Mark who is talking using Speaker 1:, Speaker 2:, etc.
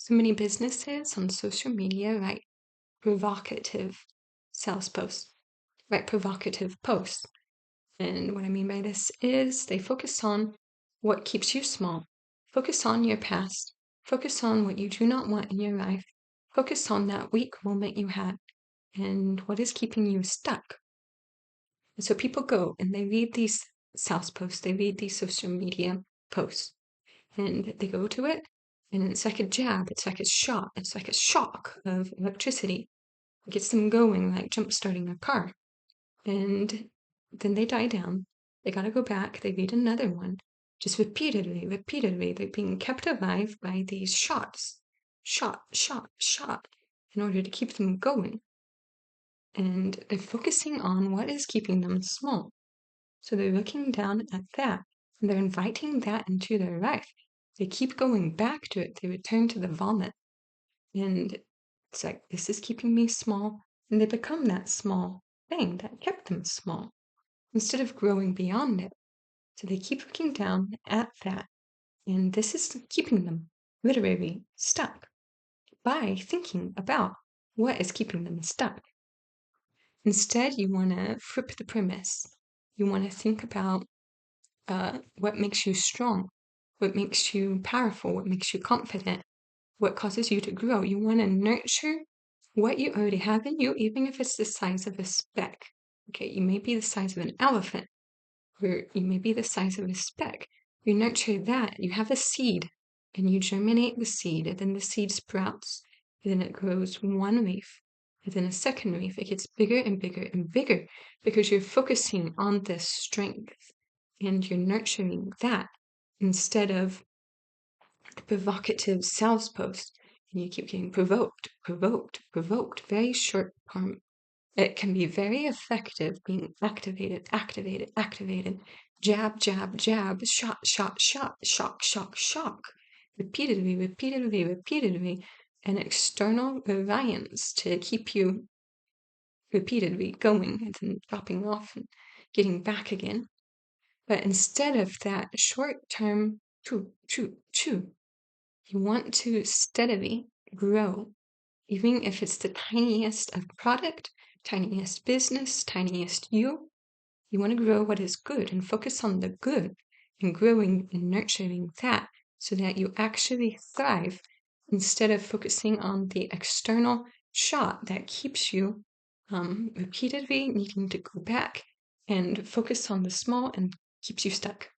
Speaker 1: So many businesses on social media write provocative sales posts, write provocative posts. And what I mean by this is they focus on what keeps you small, focus on your past, focus on what you do not want in your life, focus on that weak moment you had and what is keeping you stuck. And so people go and they read these sales posts, they read these social media posts, and they go to it, and it's like a jab, it's like a shot, it's like a shock of electricity. It gets them going like jump starting a car. And then they die down. They gotta go back, they read another one, just repeatedly. They're being kept alive by these shots. Shot, in order to keep them going. And they're focusing on what is keeping them small. So they're looking down at that, and they're inviting that into their life. They keep going back to it. They return to the vomit. And it's like, this is keeping me small. And they become that small thing that kept them small instead of growing beyond it. So they keep looking down at that. And this is keeping them literally stuck by thinking about what is keeping them stuck. Instead, you want to flip the premise. You want to think about what makes you strong, what makes you powerful, what makes you confident, what causes you to grow. You want to nurture what you already have in you, even if it's the size of a speck. Okay, you may be the size of an elephant, or you may be the size of a speck. You nurture that. You have a seed, and you germinate the seed, and then the seed sprouts, and then it grows one leaf, and then a second leaf. It gets bigger and bigger and bigger because you're focusing on this strength. And you're nurturing that instead of the provocative sales post. And you keep getting provoked, very short term. It can be very effective being activated, jab, shock, repeatedly, and external reliance to keep you repeatedly going and then dropping off and getting back again. But instead of that short-term you want to steadily grow, even if it's the tiniest of product, tiniest business, tiniest you. You want to grow what is good and focus on the good and growing and nurturing that so that you actually thrive instead of focusing on the external shot that keeps you repeatedly needing to go back and focus on the small and keeps you stuck.